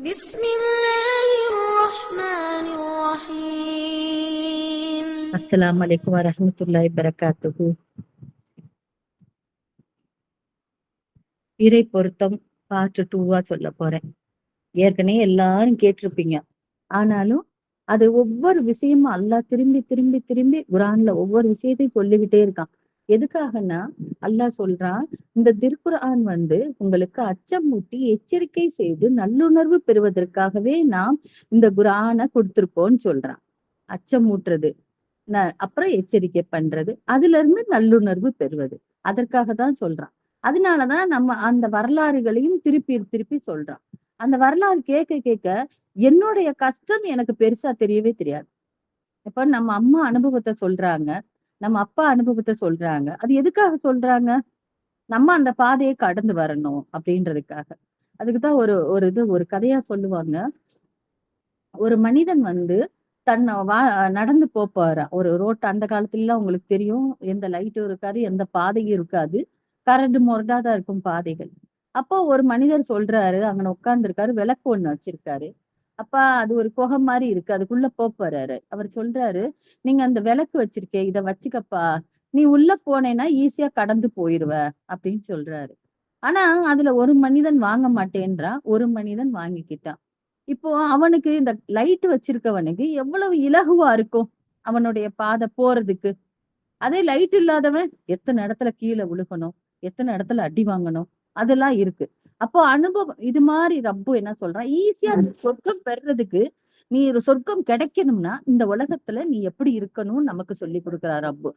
بسم الله الرحمن الرحيم. அஸ்ஸலாமு அலைக்கும் வரஹ்மத்துல்லாஹி வபரகாத்துஹு. இறை பொருத்தம் பார்ட் 2 சொல்ல போறேன். ஏற்கனவே எல்லாரும் கேட்டிருப்பீங்க. ஆனாலும் அது ஒவ்வொரு விஷயமும் அல்லாஹ் திரும்பி திரும்பி திரும்பி குர்ஆன்ல ஒவ்வொரு விஷயத்தையும் சொல்லிக்கிட்டே இருக்கான். எதுக்காகன்னா அல்லாஹ் சொல்றான், இந்த திருக்குர்ஆன் உங்களுக்கு அச்சமூட்டி எச்சரிக்கை செய்து நல்லுணர்வு பெறுவதற்காகவே நாம் இந்த குர்ஆனை கொடுத்திருக்கோம்னு சொல்றான். அச்சமூட்டுறது, அப்புறம் எச்சரிக்கை பண்றது, அதுல இருந்து நல்லுணர்வு பெறுவது, அதற்காக தான் சொல்றான். அதனாலதான் நம்ம அந்த வரலாறுகளையும் திருப்பி திருப்பி சொல்றான். அந்த வரலாறு கேட்க கேட்க என்னுடைய கஷ்டம் எனக்கு பெருசா தெரியவே தெரியாது. இப்ப நம்ம அம்மா அனுபவத்தை சொல்றாங்க, நம்ம அப்பா அனுபவத்தை சொல்றாங்க. அது எதுக்காக சொல்றாங்க? நம்ம அந்த பாதையை கடந்து வரணும் அப்படின்றதுக்காக. அதுக்குதான் ஒரு ஒரு கதையா சொல்லுவாங்க. ஒரு மனிதன் தன்னை நடந்து போறான் ஒரு ரோட். அந்த காலத்துல எல்லாம் உங்களுக்கு தெரியும், எந்த லைட்டும் இருக்காது, எந்த பாதையும் இருக்காது, கரடு முரடாதான் இருக்கும் பாதைகள். அப்போ ஒரு மனிதர் சொல்றாரு, அங்க உட்கார்ந்து இருக்காரு, விளக்கு ஒண்ணு வச்சிருக்காரு. அப்ப அது ஒரு குகை மாதிரி இருக்கு, அதுக்குள்ள போறாரு. அவர் சொல்றாரு, நீங்க அந்த விளக்கு வச்சிருக்கே, இத வச்சுக்கப்பா, நீ உள்ள போனேன்னா ஈஸியா கடந்து போயிருவ அப்படின்னு சொல்றாரு. ஆனா அதுல ஒரு மனிதன் வாங்க மாட்டேன்றான், ஒரு மனிதன் வாங்கிக்கிட்டான். இப்போ அவனுக்கு இந்த லைட் வச்சிருக்கவனுக்கு எவ்வளவு இலகுவா இருக்கும் அவனுடைய பாதை போறதுக்கு. அதே லைட் இல்லாதவன் எத்தனை இடத்துல கீழே விழுகணும், எத்தனை இடத்துல அடி வாங்கணும், அதெல்லாம் இருக்கு. அப்போ அனுபவம் இது மாதிரி ரப்பு என்ன சொல்றான், ஈஸியா சொர்க்கம் பெறுறதுக்கு, நீ ஒரு சொர்க்கம் கிடைக்கணும்னா இந்த உலகத்துல நீ எப்படி இருக்கணும்னு நமக்கு சொல்லி கொடுக்கிறார் ரப்பு.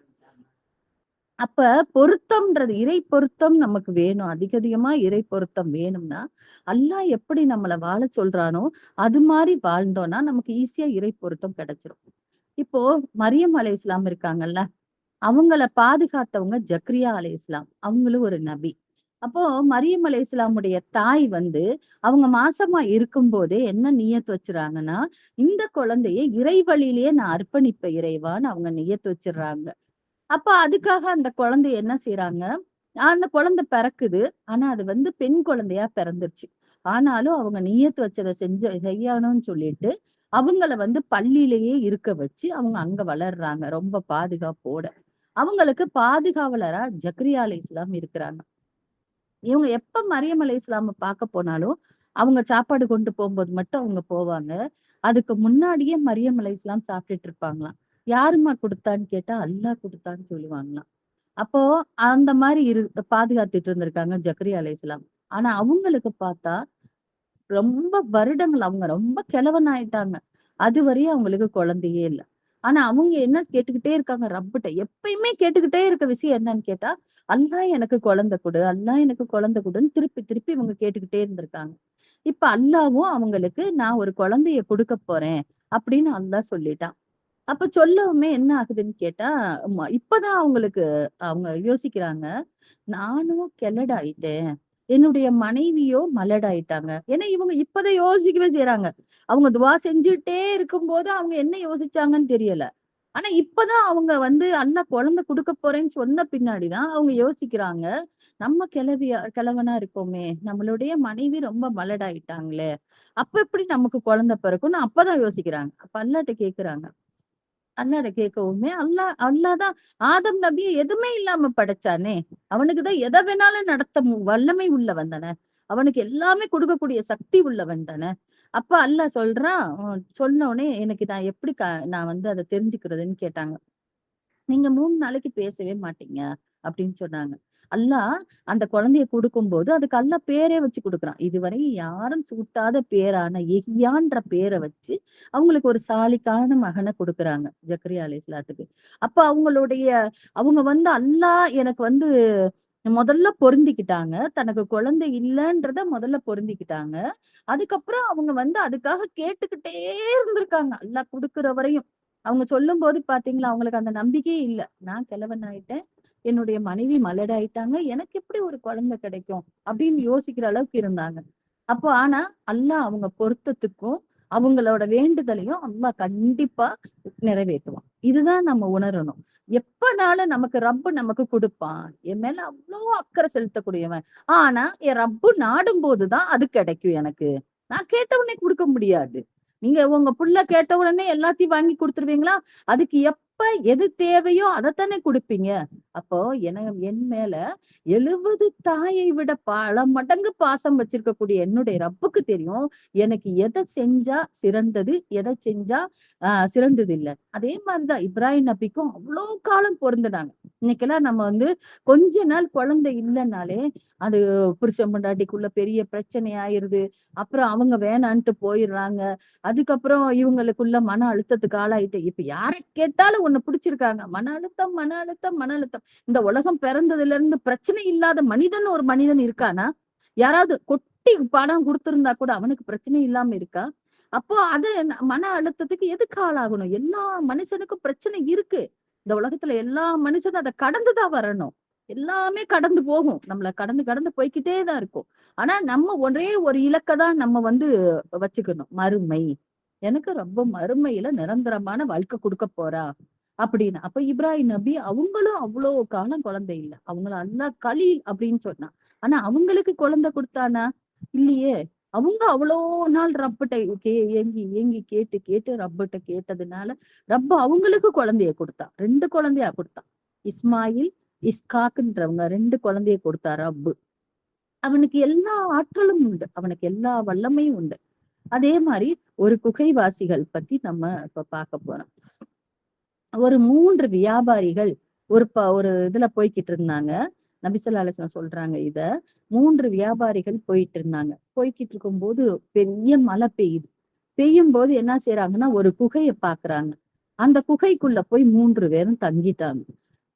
அப்ப பொருத்தம்ன்றது, இறை பொருத்தம் நமக்கு வேணும். அதிகமா இறை பொருத்தம் வேணும்னா அல்லாஹ் எப்படி நம்மள வாழ சொல்றானோ அது மாதிரி வாழ்ந்தோம்னா நமக்கு ஈஸியா இறை பொருத்தம் கிடைச்சிரும். இப்போ மரியம் அலைஹிஸ்ஸலாம் இருக்காங்கல்ல, அவங்கள பாதுகாத்தவங்க ஜக்ரியா அலைஹிஸ்ஸலாம். அவங்களும் ஒரு நபி. அப்போ மரியம் அலைஹிஸ்ஸலாமுடைய தாய் அவங்க மாசமா இருக்கும் போதே என்ன நியத்து வச்சுறாங்கன்னா, இந்த குழந்தைய இறை வழியிலேயே நான் அர்ப்பணிப்பேன் இறைவான்னு அவங்க நியத்து வச்சிடுறாங்க. அப்ப அதுக்காக அந்த குழந்தைய என்ன செய்யறாங்க, அந்த குழந்தை பிறக்குது. ஆனா அது பெண் குழந்தையா பிறந்துருச்சு. ஆனாலும் அவங்க நியத்து வச்சதை செய்யணும்னு சொல்லிட்டு அவங்கள பள்ளியிலேயே இருக்க வச்சு அவங்க அங்க வளர்றாங்க ரொம்ப பாதுகாப்போட. அவங்களுக்கு பாதுகாவலரா ஜக்ரியா அலைஹிஸ்ஸலாம் இருக்கிறாங்க. இவங்க எப்ப மரியம் அலைஹிஸ்ஸலாம பார்க்க போனாலும் அவங்க சாப்பாடு கொண்டு போகும்போது மட்டும் அவங்க போவாங்க. அதுக்கு முன்னாடியே மரியம் அலைஹிஸ்ஸலாம் சாப்பிட்டுட்டு இருப்பாங்களாம். யாரும்மா குடுத்தான்னு கேட்டா அல்லாஹ் குடுத்தான்னு சொல்லுவாங்களாம். அப்போ அந்த மாதிரி பாதுகாத்துட்டு இருந்திருக்காங்க ஜக்கரியா அலைஹிஸ்ஸலாம். ஆனா அவங்களுக்கு பார்த்தா ரொம்ப வருடங்கள் அவங்க ரொம்ப கிழவனாயிட்டாங்க. அதுவரையும் அவங்களுக்கு குழந்தையே இல்ல. ஆனா அவங்க என்ன கேட்டுக்கிட்டே இருக்காங்க ரப்பிட்ட. எப்பயுமே கேட்டுக்கிட்டே இருக்க விஷயம் என்னன்னு கேட்டா, அல்லாஹ் எனக்கு குழந்தை கொடு, அல்லாஹ் எனக்கு குழந்தை கொடுன்னு திருப்பி திருப்பி இவங்க கேட்டுக்கிட்டே இருந்திருக்காங்க. இப்ப அல்லாவும் அவங்களுக்கு நான் ஒரு குழந்தைய கொடுக்க போறேன் அப்படின்னு அல்லாஹ் சொல்லிட்டான். அப்ப சொல்லவுமே என்ன ஆகுதுன்னு கேட்டா, இப்பதான் அவங்களுக்கு அவங்க யோசிக்கிறாங்க, நானும் கெல்லடாயிட்டேன், என்னுடைய மனைவியோ மலடாயிட்டாங்க. ஏன்னா இவங்க இப்பதான் யோசிக்கவே செய்றாங்க. அவங்க துவா செஞ்சுட்டே இருக்கும்போது அவங்க என்ன யோசிச்சாங்கன்னு தெரியல. ஆனா இப்பதான் அவங்க அல்லாஹ் குழந்தை குடுக்க போறேன்னு சொன்ன பின்னாடிதான் அவங்க யோசிக்கிறாங்க, நம்ம கிழவனா இருக்கோமே, நம்மளுடைய மனைவி ரொம்ப மலடாயிட்டாங்களே, அப்ப எப்படி நமக்கு குழந்தை பிறக்கும்னு அப்பதான் யோசிக்கிறாங்க. அப்ப அல்லாஹ்ட்ட கேக்குறாங்க. அல்லாஹ்ட்ட கேட்கவுமே அல்லாஹ் தான் ஆதம் நபிய எதுவுமே இல்லாம படைச்சானே. அவனுக்கு தான் எதை வேணாலும் நடத்த வல்லமை உள்ளவன் தானே. அவனுக்கு எல்லாமே கொடுக்கக்கூடிய சக்தி உள்ளவன் தானே. அப்ப அல்லாஹ் சொல்றான், சொன்ன உடனே எனக்கு நான் எப்படி நான் அதை தெரிஞ்சுக்கிறதுன்னு கேட்டாங்க. நீங்க 3 நாளைக்கு பேசவே மாட்டீங்க அப்படின்னு சொன்னாங்க. அல்லாஹ் அந்த குழந்தைய குடுக்கும்போது அதுக்கு அல்லாஹ் பேரே வச்சு குடுக்குறான். இதுவரை யாரும் சூட்டாத பேரான யஹ்யான்ற பேரை வச்சு அவங்களுக்கு ஒரு சாலிக்கான மகனை குடுக்குறாங்க ஜக்கரியா அலைஹிஸ்ஸலாத்துக்கு. அப்ப அவங்க அல்லாஹ் எனக்கு முதல்ல பொருந்திக்கிட்டாங்க. தனக்கு குழந்தை இல்லன்றத முதல்ல பொருந்திக்கிட்டாங்க. அதுக்கப்புறம் அவங்க அதுக்காக கேட்டுக்கிட்டே இருந்திருக்காங்க அல்லாஹ் குடுக்குற வரையும். அவங்க சொல்லும்போது பாத்தீங்களா, அவங்களுக்கு அந்த நம்பிக்கையே இல்ல. நான் கிழவன் ஆயிட்டேன், என்னுடைய மனைவி மலடாயிட்டாங்க, எனக்கு எப்படி ஒரு குழந்தை கிடைக்கும் அப்படின்னு யோசிக்கிற அளவுக்கு இருந்தாங்க. அப்போ ஆனா அல்லாஹ் அவங்க பொருத்தத்துக்கும் அவங்களோட வேண்டுதலையும் அல்லாஹ் கண்டிப்பா நிறைவேற்றுவான். இதுதான் நம்ம உணரணும். எப்பனாலும் நமக்கு ரப்பு நமக்கு கொடுப்பான். என் மேல அவ்வளோ அக்கறை செலுத்தக்கூடியவன். ஆனா என் ரப்பு நாடும் போதுதான் அது கிடைக்கும் எனக்கு. நான் கேட்ட உடனே கொடுக்க முடியாது. நீங்க உங்க புள்ள கேட்ட உடனே எல்லாத்தையும் வாங்கி கொடுத்துருவீங்களா? அதுக்கு எப்ப எது தேவையோ அதைத்தானே கொடுப்பீங்க. அப்போ என் மேல 70 தாயை விட பல மடங்கு பாசம் வச்சிருக்கக்கூடிய என்னுடைய ரப்புக்கு தெரியும். எனக்கு எதை செஞ்சா சிறந்தது, எதை செஞ்சா சிறந்தது இல்ல. அதே மாதிரிதான் இப்ராஹிம் நபிக்கும் அவ்வளோ காலம் பொருந்துனாங்க. இன்னைக்கெல்லாம் நம்ம வந்து கொஞ்ச நாள் குழந்தை இல்லைன்னாலே அது புருஷன் பொண்டாட்டிக்குள்ள பெரிய பிரச்சனை ஆயிருது. அப்புறம் அவங்க வேணான்ட்டு போயிடுறாங்க. அதுக்கப்புறம் இவங்களுக்குள்ள மன அழுத்தத்துக்கு ஆளாயிட்டு இப்ப யாரை கேட்டாலும் ஒண்ணு பிடிச்சிருக்காங்க. மன அழுத்தம், மன அழுத்தம், மன அழுத்தம். இந்த உலகம் பிறந்ததுல இருந்து பிரச்சனை இல்லாத ஒரு மனிதன் இருக்கானா? யாராவது கொட்டி பணம் கொடுத்திருந்தா கூட அவனுக்கு பிரச்சனை இல்லாம இருக்கா? அப்போ அது மன அழுத்தத்துக்கு எதுக்கு ஆளாகணும்? எல்லா மனுஷனுக்கும் பிரச்சனை இருக்கு. இந்த உலகத்துல எல்லா மனுஷனும் அதை கடந்துதான் வரணும். எல்லாமே கடந்து போகும். நம்மள கடந்து கடந்து போய்க்கிட்டே தான் இருக்கும். ஆனா நம்ம ஒரே ஒரு இலக்க தான் நம்ம வந்து வச்சுக்கணும். மறுமை. எனக்கு ரொம்ப மறுமையில நிரந்தரமான வாழ்க்கை கொடுக்க போறா அப்படின்னு. அப்ப இப்ராஹிம் நபி அவங்களும் அவ்வளவு காலம் குழந்தை இல்ல. அவங்கள அல்லாஹ் கலீல் அப்படின்னு சொன்னான். ஆனா அவங்களுக்கு குழந்தை கொடுத்தானா? இல்லையே. அவங்க அவ்வளோ நாள் ரப்பிட்ட ஏங்கி ஏங்கி கேட்டு கேட்டு ரப்பிட்ட கேட்டதுனால ரப்ப அவங்களுக்கு குழந்தைய கொடுத்தா. 2 குழந்தையா கொடுத்தான். இஸ்மாயில், இஸ்காக்குன்றவங்க 2 குழந்தைய கொடுத்தா ரப்பு. அவனுக்கு எல்லா ஆற்றலும் உண்டு. அவனுக்கு எல்லா வல்லமையும் உண்டு. அதே மாதிரி ஒரு குகைவாசிகள் பத்தி நம்ம இப்ப பார்க்க போறோம். ஒரு 3 வியாபாரிகள் ஒரு இதுல போய்கிட்டு இருந்தாங்க. நபி ஸல்லல்லாஹு அலைஹி வஸல்லம் சொல்றாங்க இத. 3 வியாபாரிகள் போயிட்டு இருந்தாங்க. போய்கிட்டு இருக்கும்போது பெரிய மழை பெய்யுது. பெய்யும் போது என்ன செய்யறாங்கன்னா ஒரு குகைய பாக்குறாங்க. அந்த குகைக்குள்ள போய் 3 பேரும் தங்கிட்டாங்க.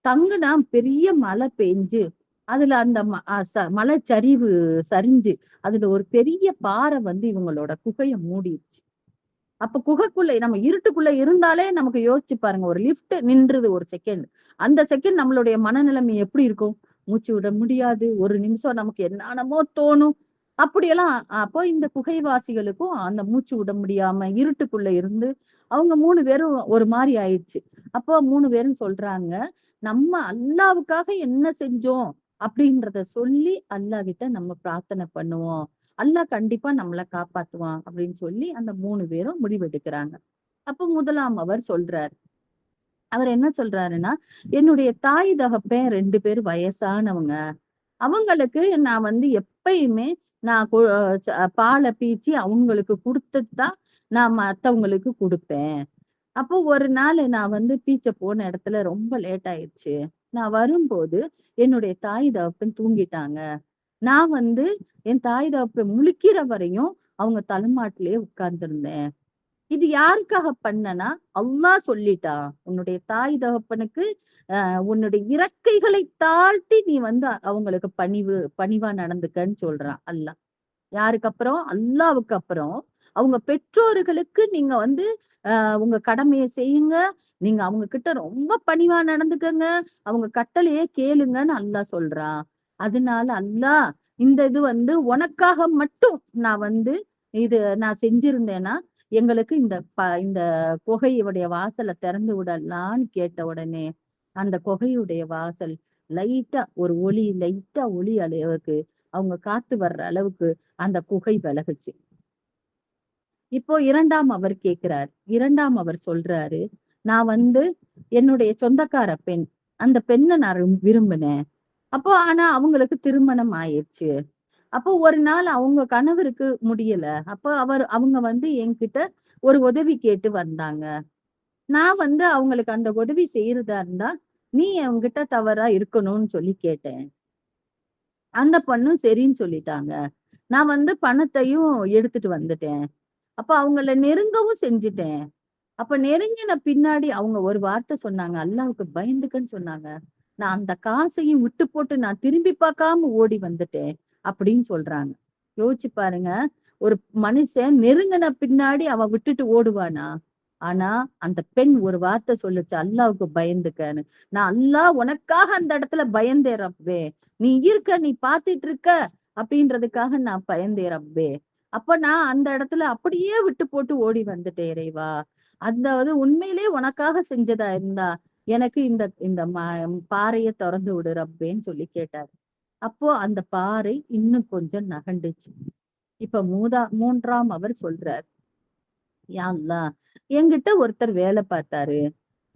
தங்குனா பெரிய மழை பெஞ்சு அதுல அந்த மலைச்சரிவு சரிஞ்சு அதுல ஒரு பெரிய பாறை வந்து இவங்களோட குகைய மூடிடுச்சு. அப்ப குகைக்குள்ள நம்ம இருட்டுக்குள்ள இருந்தாலே நமக்கு யோசிச்சு பாருங்க. ஒரு லிஃப்ட் நின்றுது ஒரு செகண்ட். அந்த செகண்ட் நம்மளுடைய மனநிலைமை எப்படி இருக்கும்? மூச்சு விட முடியாது. ஒரு நிமிஷம் நமக்கு என்னென்னமோ தோணும். அப்படியெல்லாம் அப்போ இந்த குகைவாசிகளுக்கும் அந்த மூச்சு விட முடியாம இருட்டுக்குள்ள இருந்து அவங்க 3 பேரும் ஒரு மாதிரி ஆயிடுச்சு. அப்போ 3 பேரும் சொல்றாங்க, நம்ம அல்லாவுக்காக என்ன செஞ்சோம் அப்படின்றத சொல்லி அல்லாஹ் கிட்ட நம்ம பிரார்த்தனை பண்ணுவோம். அல்லாஹ் கண்டிப்பா நம்மள காப்பாத்துவான் அப்படின்னு சொல்லி அந்த 3 பேரும் முடிவெடுக்கிறாங்க. அப்ப முதலாம் அவர் சொல்றாரு. அவர் என்ன சொல்றாருன்னா, என்னுடைய தாய் தகப்பன் 2 பேர் வயசானவங்க. அவங்களுக்கு நான் வந்து எப்பயுமே நான் பால பீய்ச்சி அவங்களுக்கு குடுத்துட்டு தான் நான் மத்தவங்களுக்கு குடுப்பேன். அப்போ ஒரு நாள் நான் வந்து பீச்ச போன இடத்துல ரொம்ப லேட் ஆயிடுச்சு. நான் வரும்போது என்னுடைய தாய் தகப்பன் தூங்கிட்டாங்க. நான் வந்து என் தாய் தகப்பன் முழிக்கிற வரையும் அவங்க தலைமாட்டிலேயே உட்கார்ந்திருந்தேன். இது யாருக்காக பண்ணனா? அல்லாஹ் சொல்லிட்டான். உன்னுடைய தாய் தகப்பனுக்கு உன்னுடைய இறக்கைகளை தாழ்த்தி நீ வந்து அவங்களுக்கு பணிவா நடந்துக்கன்னு சொல்றான் அல்லாஹ். யாருக்கு அப்புறம்? அல்லாவுக்கு அப்புறம் அவங்க பெற்றோர்களுக்கு நீங்க வந்து உங்க கடமைய செய்யுங்க. நீங்க அவங்க கிட்ட ரொம்ப பணிவா நடந்துக்கங்க. அவங்க கட்டளையே கேளுங்கன்னு அல்லாஹ் சொல்றான். அதனால அல்லாஹ் இந்த இது வந்து உனக்காக மட்டும் நான் வந்து நான் செஞ்சிருந்தேன்னா, எங்களுக்கு இந்த குகையுடைய வாசல திறந்து விடலான்னு கேட்ட உடனே, அந்த குகையுடைய வாசல் லைட்டா ஒளி அளவுக்கு அவங்க காத்து வர்ற அளவுக்கு அந்த குகை விலகுச்சு. இப்போ 2ஆம் அவர் கேட்கிறார். 2ஆம் அவர் சொல்றாரு, நான் வந்து என்னுடைய சொந்தக்கார பெண். அந்த பெண்ண நான் விரும்பினேன். அப்போ ஆனா அவங்களுக்கு திருமணம் ஆயிடுச்சு. அப்போ ஒரு நாள் அவங்க கணவருக்கு முடியல. அப்போ அவங்க வந்து என்கிட்ட ஒரு உதவி கேட்டு வந்தாங்க. நான் வந்து அவங்களுக்கு அந்த உதவி செய்யறதா இருந்தா, நீ என்கிட்ட தவறா இருக்கணும்னு சொல்லி கேட்டேன். அந்த பொண்ணும் சரின்னு சொல்லிட்டாங்க. நான் வந்து பணத்தையும் எடுத்துட்டு வந்துட்டேன். அப்ப அவங்கள நெருங்கவும் செஞ்சுட்டேன். அப்ப நெருங்கின பின்னாடி அவங்க ஒரு வார்த்தை சொன்னாங்க. அல்லாஹ்வுக்கு பயந்துக்கன்னு சொன்னாங்க. நான் அந்த காசையும் விட்டு போட்டு நான் திரும்பி பார்க்காம ஓடி வந்துட்டேன் அப்படின்னு சொல்றாங்க. யோசிச்சு பாருங்க. ஒரு மனுஷன் நெருங்கின பின்னாடி அவன் விட்டுட்டு ஓடுவானா? ஆனா அந்த பெண் ஒரு வார்த்தை சொல்லுச்சு, அல்லாஹ்வுக்கு பயந்துக்கன்னு. நான் அல்லாஹ் உனக்காக அந்த இடத்துல பயந்தேன் ரப்பே. நீ இருக்க, நீ பாத்துட்டு இருக்க அப்படின்றதுக்காக நான் பயந்தேன் ரப்பே. அப்ப நான் அந்த இடத்துல அப்படியே விட்டு போட்டு ஓடி வந்துட்டேன் இறைவா. அதாவது உண்மையிலேயே உனக்காக செஞ்சதா இருந்தா எனக்கு இந்த இந்த பாறைய தொறந்து விடு ரப்பேன்னு சொல்லி கேட்டாரு. அப்போ அந்த பாறை இன்னும் கொஞ்சம் நகண்டுச்சு. இப்ப 3ஆம் அவர் சொல்றார், யா அல்லாஹ், என்கிட்ட ஒருத்தர் வேலை பார்த்தாரு.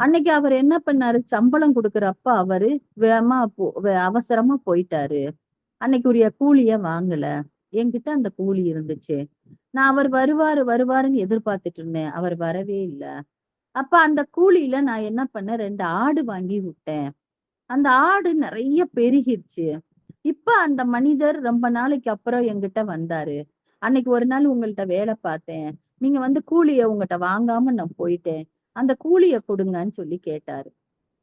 அன்னைக்கு அவர் என்ன பண்ணாரு, சம்பளம் குடுக்குறப்ப அவரு வேகமா அவசரமா போயிட்டாரு. அன்னைக்கு உரிய கூலிய வாங்கல. என்கிட்ட அந்த கூலி இருந்துச்சு. நான் அவர் வருவாருன்னு எதிர்பார்த்துட்டு இருந்தேன். அவர் வரவே இல்ல. அப்ப அந்த கூலியில நான் என்ன பண்ணேன், 2 ஆடு வாங்கி விட்டேன். அந்த ஆடு நெறைய பெருகிருச்சு. இப்ப அந்த மனிதர் ரொம்ப நாளைக்கு அப்புறம் என்கிட்ட வந்தாரு. அன்னைக்கு ஒரு நாள் உங்கள்ட்ட வேலை பார்த்தேன். நீங்க வந்து கூலிய உங்கட்ட வாங்காம நான் போயிட்டேன். அந்த கூலிய குடுங்கன்னு சொல்லி கேட்டாரு.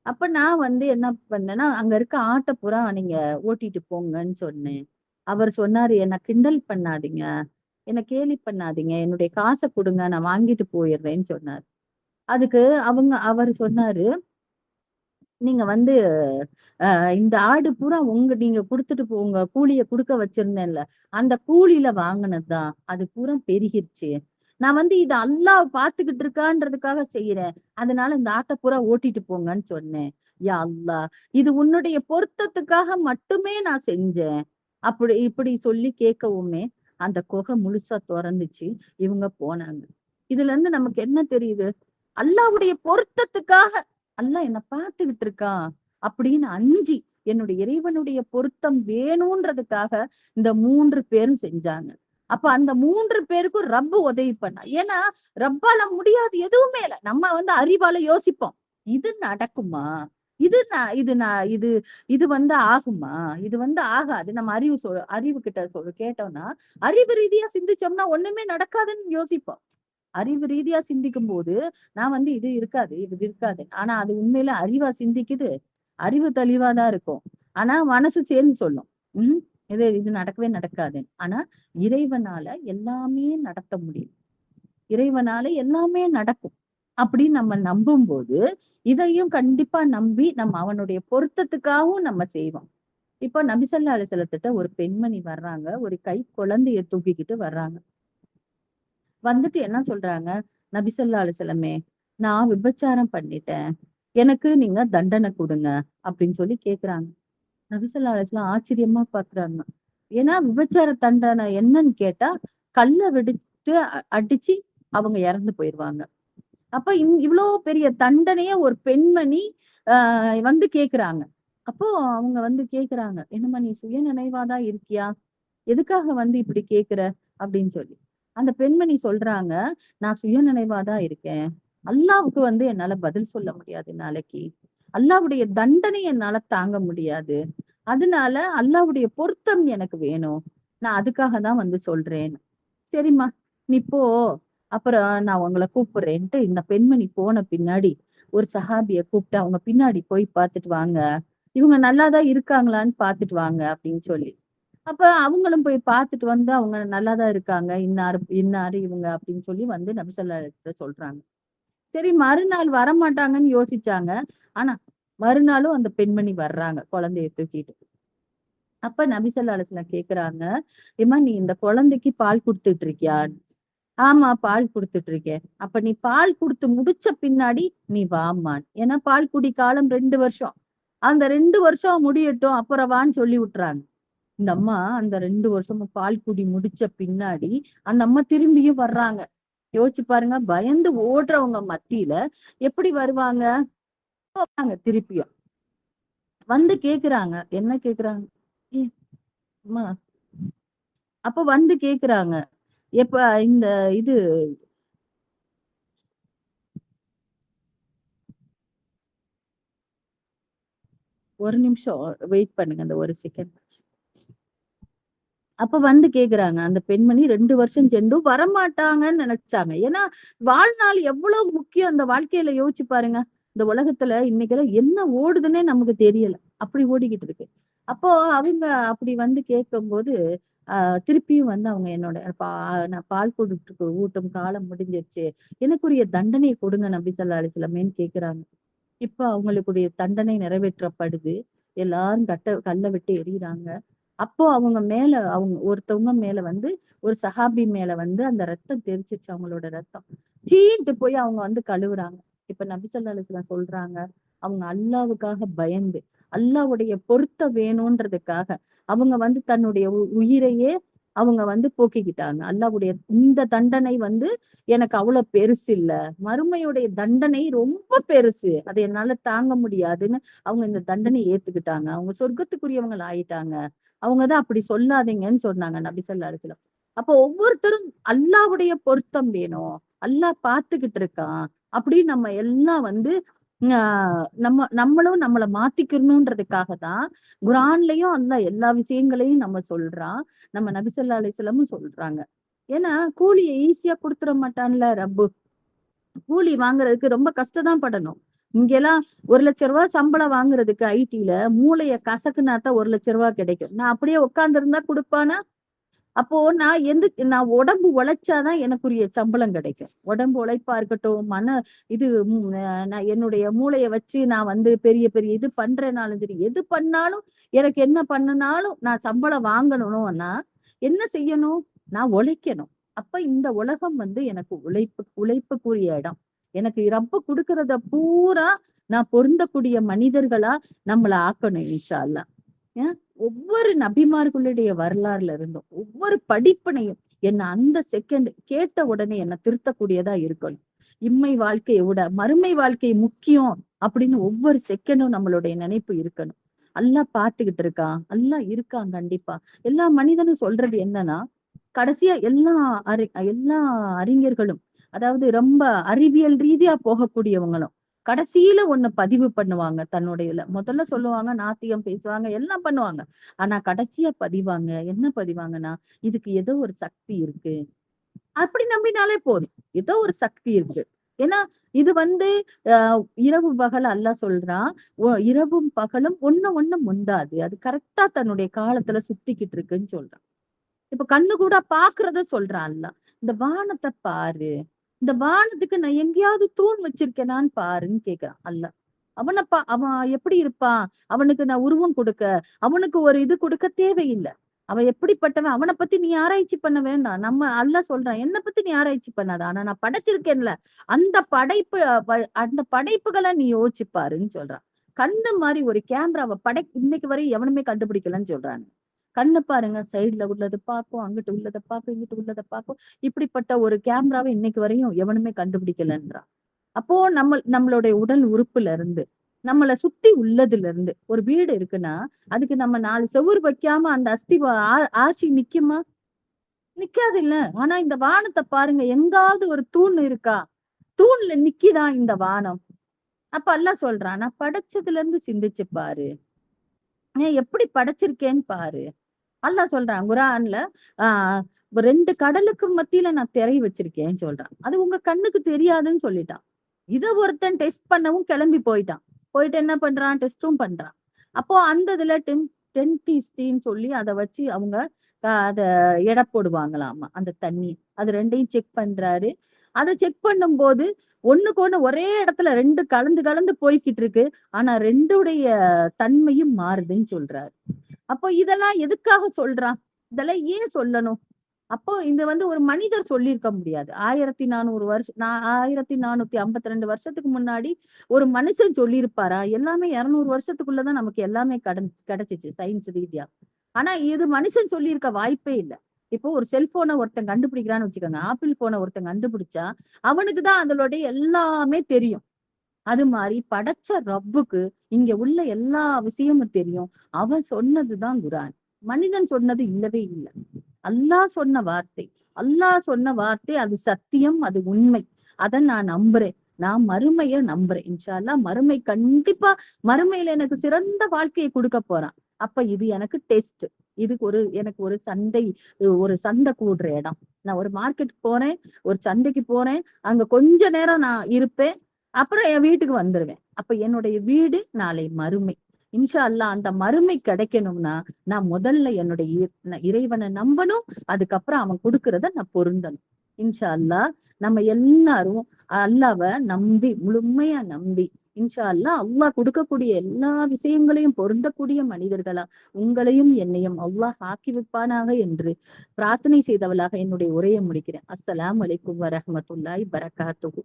அப்ப நான் வந்து என்ன பண்ணேன்னா, அங்க இருக்க ஆட்ட பூரா நீங்க ஓட்டிட்டு போங்கன்னு சொன்னேன். அவர் சொன்னாரு, "என்ன கிண்டல் பண்ணாதீங்க. என்ன கேலி பண்ணாதீங்க. என்னுடைய காச குடுங்க. நான் வாங்கிட்டு போயிடுறேன்னு" சொன்னாரு. அதுக்கு அவரு சொன்னாரு, "நீங்க வந்து இந்த ஆடு பூரா நீங்க குடுத்துட்டு உங்க கூலிய குடுக்க வச்சிருந்தேன்ல, அந்த கூலியில வாங்குனது தான். அது பூரா பெருகிருச்சு. நான் வந்து இத அல்லாஹ் பார்த்துக்கிட்டு இருக்கான்றதுக்காக செய்றேன். அதனால இந்த ஆட்ட பூரா ஓட்டிட்டு போங்கன்னு சொன்னேன். யா அல்லாஹ்! இது உன்னுடைய பொருத்தத்துக்காக மட்டுமே நான் செஞ்சேன்." இப்படி சொல்லி கேட்கவுமே, அந்த குகை முழுசா தொறந்துச்சு. இவங்க போனாங்க. இதுல இருந்து நமக்கு என்ன தெரியுது? அல்லாஹ்வுடைய பொருத்தத்துக்காக, அல்லாஹ் என்ன பார்த்துக்கிட்டு இருக்கான் அப்படின்னு அஞ்சி, என்னுடைய இறைவனுடைய பொருத்தம் வேணும்ன்றதுக்காக இந்த 3 பேரும் செஞ்சாங்க. அப்ப அந்த 3 பேருக்கும் ரப்பு உதவி பண்ணா. ஏன்னா, ரப்பால முடியாது எதுவுமே இல்ல. நம்ம வந்து அறிவால யோசிப்போம். இது நடக்குமா? இது ந இது ந இது இது வந்து ஆகுமா? இது வந்து ஆகாது. நம்ம அறிவு கிட்ட கேட்டோம்னா, அறிவு ரீதியா சிந்திச்சோம்னா ஒண்ணுமே நடக்காதுன்னு யோசிப்போம். அறிவு ரீதியா சிந்திக்கும்போது, நான் வந்து இது இருக்காது, இது இருக்காது. ஆனா அது உண்மையில அறிவா சிந்திக்குது. அறிவு தெளிவா தான் இருக்கும். ஆனா மனசு சேர்ந்து சொல்லும். ம். இது நடக்கவே நடக்காதுன்னு. ஆனா இறைவனால எல்லாமே நடத்த முடியும். இறைவனால எல்லாமே நடக்கும். அப்படின்னு நம்ம நம்பும்போது, இதையும் கண்டிப்பா நம்பி நம்ம அவனுடைய பொருத்தத்துக்காகவும் நம்ம செய்வோம். இப்போ நபி ஸல்லல்லாஹு அலைஹி வஸல்லத்திட்ட ஒரு பெண்மணி வர்றாங்க. ஒரு கை குழந்தைய தூக்கிக்கிட்டு வர்றாங்க. வந்துட்டு என்ன சொல்றாங்க, "நபி ஸல்லல்லாஹு அலைஹி வஸல்லமே, நான் விபச்சாரம் பண்ணிட்டேன். எனக்கு நீங்க தண்டனை குடுங்க." அப்படின்னு சொல்லி கேட்குறாங்க. நபி ஸல்லல்லாஹு அலைஹி வஸல்லம் ஆச்சரியமா பார்க்குறாங்க. ஏன்னா விபச்சார தண்டனை என்னன்னு கேட்டா, கல்ல வெடித்து அடிச்சு அவங்க இறந்து போயிருவாங்க. அப்ப இவ்ளோ பெரிய தண்டனைய ஒரு பெண்மணி அ வந்து கேட்குறாங்க. அப்போ அவங்க வந்து கேட்குறாங்க, "என்னம்மா நீ சுயநினைவா தான் இருக்கியா? எதுக்காக வந்து இப்படி கேட்குற?" அப்படின்னு சொல்லி. அந்த பெண்மணி சொல்றாங்க, "நான் சுயநினைவா தான் இருக்கேன். அல்லாவுக்கு வந்து என்னால பதில் சொல்ல முடியாது நாளைக்கு. அல்லாவுடைய தண்டனை என்னால தாங்க முடியாது. அதனால அல்லாவுடைய பொருத்தம் எனக்கு வேணும். நான் அதுக்காக தான் வந்து சொல்றேன்." "சரிம்மா, நீ போ. அப்புறம் நான் உங்கள கூப்பிடுறேன்ட்டு" இந்த பெண்மணி போன பின்னாடி ஒரு சஹாபிய கூப்பிட்டு, "அவங்க பின்னாடி போய் பார்த்துட்டு வாங்க. இவங்க நல்லா தான் இருக்காங்களான்னு பார்த்துட்டு வாங்க" அப்படின்னு சொல்லி. அப்ப அவங்களும் போய் பார்த்துட்டு வந்து, அவங்க நல்லா தான் இருக்காங்க. இன்னாரு இன்னாரு இவங்க அப்படின்னு சொல்லி வந்து நபி ஸல்லல்லாஹு அலைஹி வஸல்லம் சொல்றாங்க. சரி மறுநாள் வரமாட்டாங்கன்னு யோசிச்சாங்க. ஆனா மறுநாளும் அந்த பெண்மணி வர்றாங்க, குழந்தைய தூக்கிட்டு. அப்ப நபி ஸல்லல்லாஹு அலைஹி வஸல்லம் கேட்குறாங்க, "ஏம்மா நீ இந்த குழந்தைக்கு பால் குடுத்துட்டு இருக்கியா?" "ஆமா, பால் குடுத்துட்டு இருக்கேன்." "அப்ப நீ பால் குடுத்து முடிச்ச பின்னாடி நீ வாம்மான்னு." ஏன்னா பால் குடி காலம் 2 வருஷம். அந்த 2 வருஷம் முடியட்டும், அப்புறம் வான்னு சொல்லி விட்டுறாங்க. இந்த அம்மா அந்த 2 வருஷமும் பால் குடி முடிச்ச பின்னாடி, அந்த அம்மா திரும்பியும் வர்றாங்க. யோசிச்சு பாருங்க, பயந்து ஓடுறவங்க மத்தியில எப்படி வருவாங்க? வாங்க திருப்பியும். வந்து கேக்குறாங்க. என்ன கேக்குறாங்க? "ஏ அம்மா" அப்ப வந்து கேக்குறாங்க. எப்ப இந்த இது ஒரு நிமிஷம் வெயிட் பண்ணுங்க. அந்த 1 செகண்ட். அப்ப வந்து கேக்குறாங்க. அந்த பெண்மணி 2 வருஷம் சென்றும் வரமாட்டாங்கன்னு நெனச்சாங்க. ஏன்னா, வாழ்நாள் எவ்வளவு முக்கியம் அந்த வாழ்க்கையில யோசிச்சு பாருங்க. இந்த உலகத்துல இன்னைக்கெல்லாம் என்ன ஓடுதுன்னே நமக்கு தெரியல. அப்படி ஓடிக்கிட்டு இருக்கு. அப்போ அவங்க அப்படி வந்து கேட்கும்போது, அ திருப்பியும் வந்து அவங்க என்னோட நான் பால் ஊட்டும் காலம் முடிஞ்சிருச்சு. எனக்குரிய தண்டனைய கொடுங்க நபி ஸல்லல்லாஹு அலைஹி வஸல்லமேன்னு கேட்குறாங்க. இப்ப அவங்களுக்குடைய தண்டனை நிறைவேற்றப்படுது. எல்லாரும் கல்ல விட்டு எறியுறாங்க. அப்போ அவங்க ஒருத்தவங்க மேல வந்து ஒரு சஹாபி மேல வந்து அந்த ரத்தம் தெறிச்சுச்சு அவங்களோட ரத்தம். சீன்ட்டு போய் அவங்க வந்து கழுவுறாங்க. இப்ப நபி ஸல்லல்லாஹு அலைஹி வஸல்லம் சொல்றாங்க, அவங்க அல்லாஹ்வுக்காக பயந்து, அல்லாஹ்வுடைய பொருத்தம் வேணும்ன்றதுக்காக, அவங்க வந்து தன்னுடைய உயிரையே அவங்க போக்கிக்கிட்டாங்க. அல்லாஹ்வுடைய இந்த தண்டனை எனக்கு அவ்வளவு பெருசு இல்ல. மறுமையுடைய தண்டனை ரொம்ப பெருசு. அதை என்னால தாங்க முடியாதுன்னு அவங்க இந்த தண்டனையை ஏத்துக்கிட்டாங்க. அவங்க சொர்க்கத்துக்குரியவங்க ஆயிட்டாங்க. அவங்கதான் அப்படி சொல்லாதீங்கன்னு சொன்னாங்க நபி ஸல்லல்லாஹு அலைஹி வஸல்லம். அப்போ ஒவ்வொருத்தரும் அல்லாஹ்வுடைய பொருத்தம் வேணும். அல்லாஹ் பார்த்துக்கிட்டு இருக்கான். அப்படின்னு நம்ம எல்லாம் நம்மளும் நம்மள மாத்திக்கணும்ன்றதுக்காக தான் குர்ஆன்லயும் அல்லாஹ் எல்லா விஷயங்களையும் நம்ம சொல்றான். நம்ம நபி ஸல்லல்லாஹு அலைஹி வஸல்லமும் சொல்றாங்க. ஏன்னா கூலியை ஈஸியா குடுத்துட மாட்டான்ல ரப்பு. கூலி வாங்குறதுக்கு ரொம்ப கஷ்டம் தான் படணும். இங்கெல்லாம் ரூ. 1,00,000 சம்பளம் வாங்குறதுக்கு ஐடில மூளைய கசக்குனாதான் ரூ. 1,00,000 கிடைக்கும். நான் அப்படியே உட்கார்ந்து இருந்தா குடுப்பானா? அப்போ நான் உடம்பு உழைச்சாதான் எனக்குரிய சம்பளம் கிடைக்கும். உடம்பு உழைப்பா இருக்கட்டும், இது நான் என்னுடைய மூளைய வச்சு நான் பெரிய பெரிய இது பண்றேனாலும் சரி, எது பண்ணாலும் எனக்கு என்ன பண்ணுனாலும் நான் சம்பளம் வாங்கணும்னா என்ன செய்யணும்? நான் உழைக்கணும். அப்ப இந்த உலகம் எனக்கு உழைப்புக்குரிய இடம். எனக்கு ரப்பு குடுக்கறத பூரா நான் பொருந்தக்கூடிய மனிதர்களா நம்மள ஆக்கணும் இன்ஷா அல்லாஹ். ஒவ்வொரு நபிமார்களுடைய வரலாறுல இருந்தும் ஒவ்வொரு படிப்பினையும் என்ன அந்த செகண்ட் கேட்ட உடனே என்ன திருத்தக்கூடியதா இருக்கணும். இம்மை வாழ்க்கையை விட மறுமை வாழ்க்கை முக்கியம் அப்படின்னு ஒவ்வொரு செகண்டும் நம்மளுடைய நினைப்பு இருக்கணும். அல்லாஹ் பார்த்துக்கிட்டு இருக்கான், அல்லாஹ் இருக்கான் கண்டிப்பா. எல்லா மனிதனும் சொல்றது என்னன்னா, கடைசியா எல்லா அறிஞர்களும், அதாவது ரொம்ப அறிவியல் ரீதியா போகக்கூடியவங்களும் கடைசியில ஒண்ணு பதிவு பண்ணுவாங்க தன்னுடைய முதல்ல சொல்லுவாங்க, நாத்தியம் பேசுவாங்க, எல்லாம் பண்ணுவாங்க. ஆனா கடைசியா என்ன பதிவாங்கன்னா, இதுக்கு ஏதோ ஒரு சக்தி இருக்கு. அப்படி நம்பினாலே போதும். ஏதோ ஒரு சக்தி இருக்கு. ஏன்னா இது இரவு பகல் அல்லாஹ் சொல்றான். இரவும் பகலும் ஒண்ணு முந்தாது. அது கரெக்டா தன்னுடைய காலத்துல சுத்திக்கிட்டு இருக்குன்னு சொல்றான். இப்ப கண்ணு கூட பாக்குறத சொல்றான் அல்லாஹ். இந்த வானத்தை பாரு, இந்த வானத்துக்கு நான் எங்கேயாவது தூண் வச்சிருக்கேனான்னு பாருன்னு கேக்குறான் அல்லாஹ். அவன் எப்படி இருப்பான்? அவனுக்கு நான் உருவம் கொடுக்க, அவனுக்கு ஒரு இது கொடுக்க தேவையில்லை. அவன் எப்படிப்பட்டவன்? அவனை பத்தி நீ ஆராய்ச்சி பண்ண வேண்டாம். நம்ம அல்லாஹ் சொல்றான், என்னை பத்தி நீ ஆராய்ச்சி பண்ணாத. ஆனா நான் படைச்சிருக்கேன்ல, அந்த அந்த படைப்புகளை நீ யோசிச்சு பாருன்னு சொல்றான். கண்ணு மாதிரி ஒரு கேமராவை இன்னைக்கு வரை எவனுமே கண்டுபிடிக்கலன்னு சொல்றாங்க. கண்ணு பாருங்க, சைடுல உள்ளது பார்க்கும், அங்கிட்டு உள்ளதை பார்க்கும், இங்கிட்டு உள்ளதை பார்க்கும். இப்படிப்பட்ட ஒரு கேமராவை இன்னைக்கு வரையும் எவனுமே கண்டுபிடிக்கலன்றான். அப்போ நம்மளுடைய உடல் உறுப்புல இருந்து, நம்மளை சுத்தி உள்ளதுல இருந்து ஒரு வீடு இருக்குன்னா, அதுக்கு நம்ம 4 செவுரு வைக்காம அந்த ஆட்சி நிக்குமா? நிக்காது இல்ல. ஆனா இந்த வானத்தை பாருங்க, எங்காவது ஒரு தூண் இருக்கா? தூண்ல நிக்கிதான் இந்த வானம். அப்ப அல்லாஹ் சொல்றான், நான் படைச்சதுல இருந்து சிந்திச்சு பாரு, நான் எப்படி படைச்சிருக்கேன்னு பாரு. அல்லாஹ் சொல்றான் குர்ஆன்ல, ஆஹ் 2 கடலுக்கு மத்தியில நான் திரை வச்சிருக்கேன்னு சொல்றான். அது உங்க கண்ணுக்கு தெரியாதுன்னு சொல்லிட்டான். இத ஒருத்தன் டெஸ்ட் பண்ணவும் கிளம்பி போயிட்டான். போயிட்டு என்ன பண்றான்? டெஸ்டும் பண்றான். அப்போ அந்த இதுல டென்டிஸ்டின்னு சொல்லி அதை வச்சு அவங்க அத எடை போடுவாங்களாமா அந்த தண்ணி. அது 2யும் செக் பண்றாரு. அதை செக் பண்ணும் போது ஒண்ணுக்கு ஒண்ணு ஒரே இடத்துல 2 கலந்து கலந்து போய்கிட்டு இருக்கு. ஆனா 2உடைய தன்மையும் மாறுதுன்னு சொல்றாரு. அப்போ இதெல்லாம் எதுக்காக சொல்றான்? இதெல்லாம் ஏன் சொல்லணும்? அப்போ இது ஒரு மனிதர் சொல்லியிருக்க முடியாது. 1452 வருஷத்துக்கு முன்னாடி ஒரு மனுஷன் சொல்லியிருப்பாரா? எல்லாமே 200 வருஷத்துக்குள்ளதான் நமக்கு எல்லாமே கிடைச்சிச்சு சயின்ஸ் ரீதியா. ஆனா இது மனுஷன் சொல்லியிருக்க வாய்ப்பே இல்லை. இப்போ ஒரு செல்போனை ஒருத்தன் கண்டுபிடிக்கிறான்னு வச்சுக்கோங்க, ஆப்பிள் போனை ஒருத்தன் கண்டுபிடிச்சா அவனுக்குதான் அதனுடைய எல்லாமே தெரியும். அது மாதிரி படைச்ச ரப்புக்கு இங்க உள்ள எல்லா விஷயமும் தெரியும். அவன் சொன்னதுதான் குர்ஆன். மனிதன் சொன்னது இல்லவே இல்லை. அல்லாஹ் சொன்ன வார்த்தை அது சத்தியம், அது உண்மை. அதை நான் நம்புறேன். நான் மறுமைய நம்புறேன். இன்ஷா அல்லாஹ் மறுமை கண்டிப்பா, மறுமையில எனக்கு சிறந்த வாழ்க்கையை கொடுக்க போறான். அப்ப இது எனக்கு டெஸ்ட். இதுக்கு எனக்கு ஒரு சந்தை கூடுற இடம். நான் ஒரு மார்க்கெட் போறேன், ஒரு சந்தைக்கு போறேன், அங்க கொஞ்ச நேரம் நான் இருப்பேன், அப்புறம் என் வீட்டுக்கு வந்துருவேன். அப்ப என்னுடைய வீடு நாளை மறுமை. இன்ஷா அல்லாஹ் அந்த மறுமை கிடைக்கணும்னா நான் முதல்ல என்னுடைய இறைவனை நம்பணும். அதுக்கப்புறம் அவன் கொடுக்கறத நான் பொருந்தணும். இன்ஷா அல்லாஹ் நம்ம எல்லாரும் அல்லாஹ்வை நம்பி, முழுமையா நம்பி, இன்ஷா அல்லாஹ் அல்லாஹ் கொடுக்கக்கூடிய எல்லா விஷயங்களையும் பொருந்தக்கூடிய மனிதர்களா உங்களையும் என்னையும் அல்லாஹ் ஆக்கி வைப்பானாக என்று பிரார்த்தனை செய்தவளாக என்னுடைய உரையை முடிக்கிறேன். அஸ்ஸலாமு அலைக்கும் வரஹ்மத்துல்லாஹி வபரகாத்துஹு.